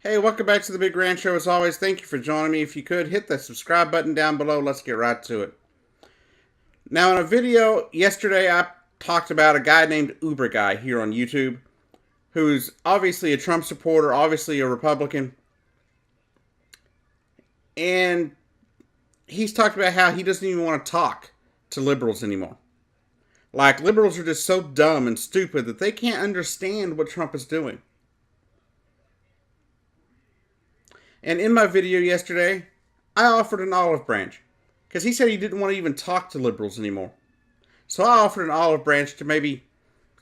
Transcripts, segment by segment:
Hey, welcome back to the Big Grand Show. As always, thank you for joining me. If you could, hit the subscribe button down below. Let's get right to it. Now, in a video yesterday, I talked about a guy named Uber Guy here on YouTube, who's obviously a Trump supporter, obviously a Republican, and he's talked about how he doesn't even want to talk to liberals anymore. Like, liberals are just so dumb and stupid that they can't understand what Trump is doing. And in my video yesterday, I offered an olive branch because he said he didn't want to even talk to liberals anymore. So I offered an olive branch to maybe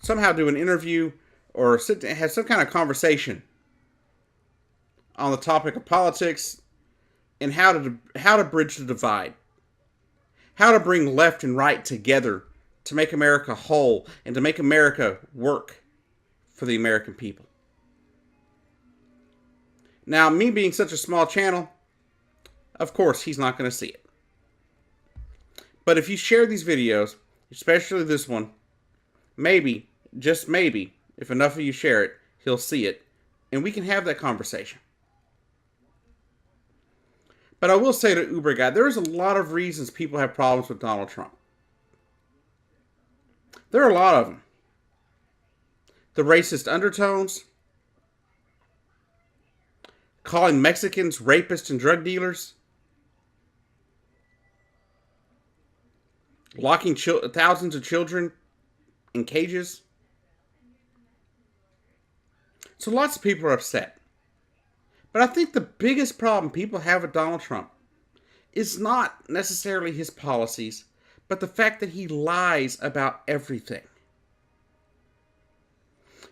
somehow do an interview or have some kind of conversation on the topic of politics and how to bridge the divide, how to bring left and right together to make America whole and to make America work for the American people. Now, me being such a small channel, of course, he's not going to see it. But if you share these videos, especially this one, maybe, just maybe, if enough of you share it, he'll see it, and we can have that conversation. But I will say to Uber Guy, there's a lot of reasons people have problems with Donald Trump. There are a lot of them. The racist undertones, calling Mexicans rapists and drug dealers, locking thousands of children in cages. So lots of people are upset. But I think the biggest problem people have with Donald Trump is not necessarily his policies, but the fact that he lies about everything.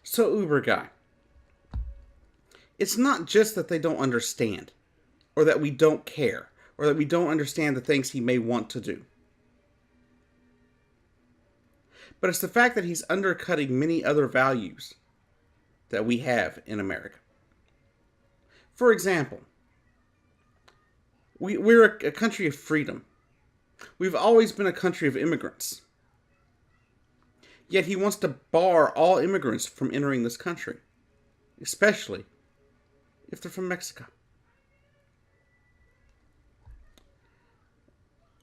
So Uber Guy, it's not just that they don't understand, or that we don't care, or that we don't understand the things he may want to do. But it's the fact that he's undercutting many other values that we have in America. For example, we're a country of freedom. We've always been a country of immigrants. Yet he wants to bar all immigrants from entering this country, especially if they're from Mexico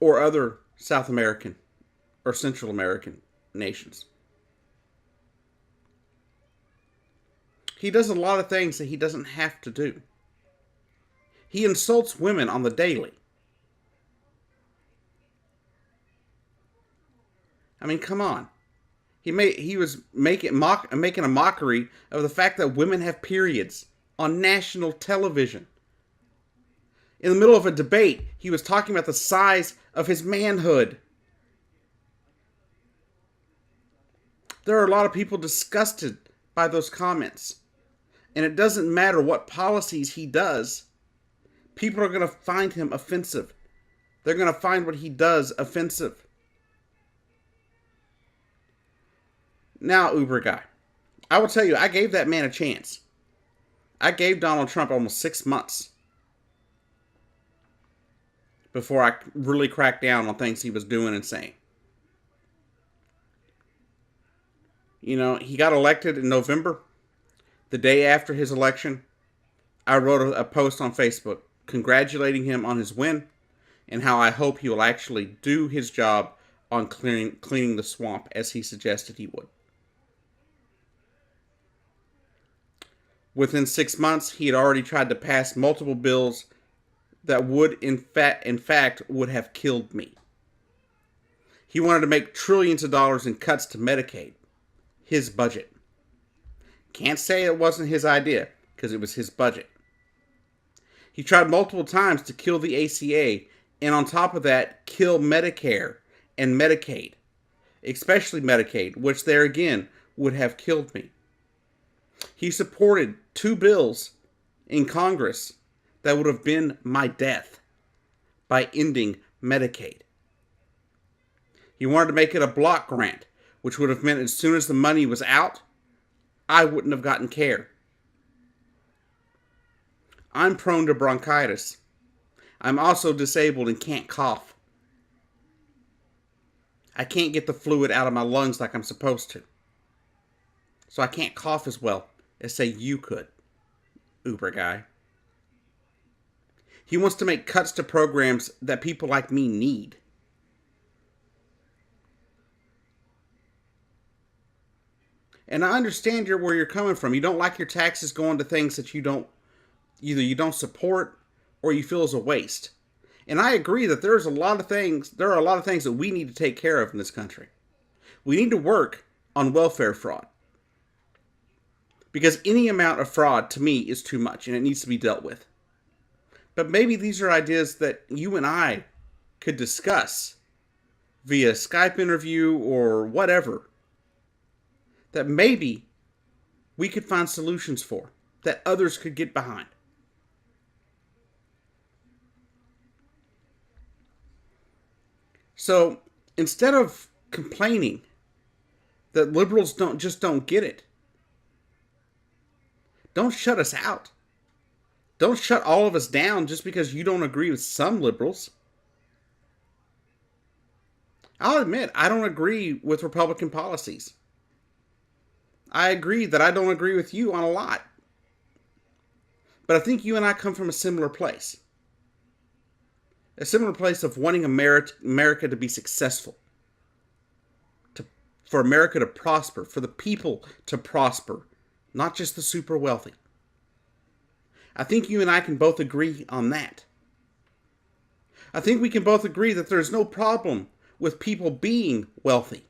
or other South American or Central American nations. He does a lot of things that he doesn't have to do. He insults women on the daily. I mean, come on. He was making a mockery of the fact that women have periods on national television. In the middle of a debate, he was talking about the size of his manhood. There are a lot of people disgusted by those comments. And it doesn't matter what policies he does. People are going to find him offensive. They're going to find what he does offensive. Now, Uber Guy, I will tell you, I gave that man a chance. I gave Donald Trump almost 6 months before I really cracked down on things he was doing and saying. You know, he got elected in November. The day after his election, I wrote a post on Facebook congratulating him on his win and how I hope he will actually do his job on cleaning the swamp as he suggested he would. Within 6 months, he had already tried to pass multiple bills that would, in fact, would have killed me. He wanted to make trillions of dollars in cuts to Medicaid, his budget. Can't say it wasn't his idea, because it was his budget. He tried multiple times to kill the ACA, and on top of that, kill Medicare and Medicaid, especially Medicaid, which there again would have killed me. He supported 2 bills in Congress that would have been my death by ending Medicaid. He wanted to make it a block grant, which would have meant as soon as the money was out, I wouldn't have gotten care. I'm prone to bronchitis. I'm also disabled and can't cough. I can't get the fluid out of my lungs like I'm supposed to. So I can't cough as well as, say, you could, Uber Guy. He wants to make cuts to programs that people like me need. And I understand where you're coming from. You don't like your taxes going to things that you don't support or you feel is a waste. And I agree that there are a lot of things that we need to take care of in this country. We need to work on welfare fraud. Because any amount of fraud to me is too much and it needs to be dealt with. But maybe these are ideas that you and I could discuss via Skype interview or whatever, that maybe we could find solutions for, that others could get behind. So instead of complaining that liberals don't get it, don't shut us out. Don't shut all of us down just because you don't agree with some liberals. I'll admit, I don't agree with Republican policies. I agree that I don't agree with you on a lot. But I think you and I come from a similar place. A similar place of wanting America to be successful. For America to prosper. For the people to prosper. Not just the super wealthy. I think you and I can both agree on that. I think we can both agree that there's no problem with people being wealthy.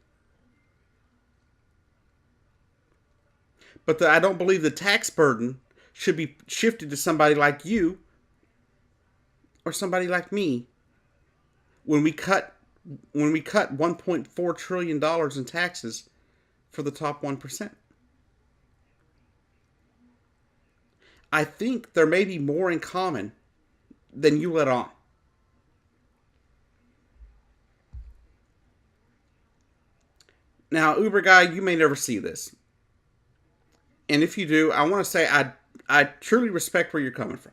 But I don't believe the tax burden should be shifted to somebody like you or somebody like me when we cut $1.4 trillion in taxes for the top 1%. I think there may be more in common than you let on. Now, Uber guy, you may never see this. And if you do, I want to say I truly respect where you're coming from.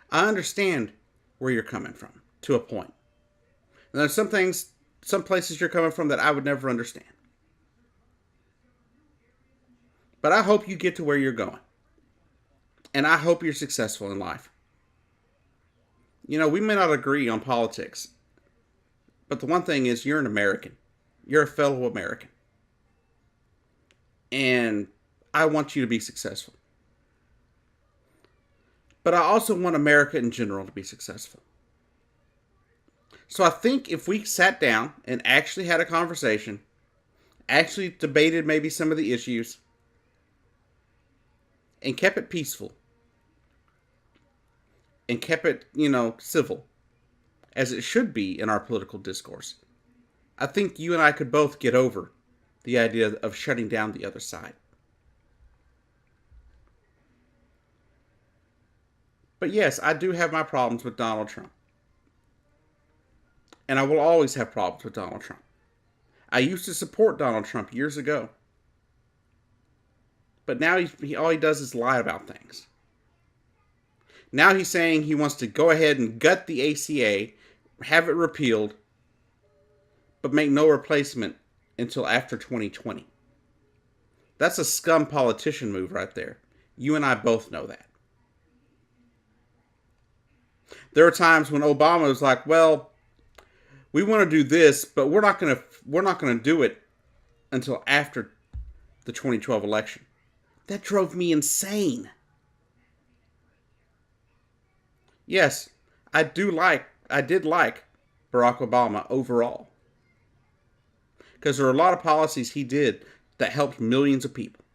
I understand where you're coming from to a point. And there's some places you're coming from that I would never understand. But I hope you get to where you're going. And I hope you're successful in life. You know, we may not agree on politics. But the one thing is, you're an American. You're a fellow American. And I want you to be successful. But I also want America in general to be successful. So I think if we sat down and actually had a conversation, actually debated maybe some of the issues, and kept it peaceful, and kept it, civil, as it should be in our political discourse, I think you and I could both get over the idea of shutting down the other side. But yes, I do have my problems with Donald Trump. And I will always have problems with Donald Trump. I used to support Donald Trump years ago. But now all he does is lie about things. Now he's saying he wants to go ahead and gut the ACA, have it repealed, but make no replacement until after 2020. That's a scum politician move right there. You and I both know that. There are times when Obama was like, well, we want to do this, but we're not going to do it until after the 2012 election. That drove me insane. Yes, I did like Barack Obama overall. Because there are a lot of policies he did that helped millions of people.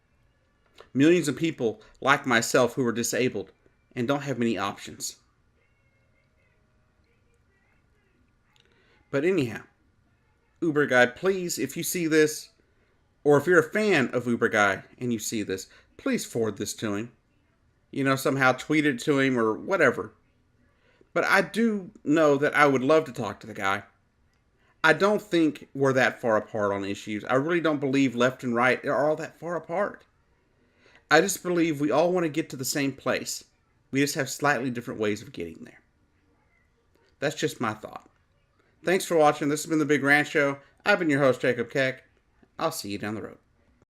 Millions of people like myself who are disabled and don't have many options. But anyhow, Uber Guy, please, if you see this, or if you're a fan of Uber Guy and you see this, please forward this to him. Somehow tweet it to him or whatever. But I do know that I would love to talk to the guy. I don't think we're that far apart on issues. I really don't believe left and right are all that far apart. I just believe we all want to get to the same place. We just have slightly different ways of getting there. That's just my thought. Thanks for watching. This has been The Big Ranch Show. I've been your host, Jacob Keck. I'll see you down the road.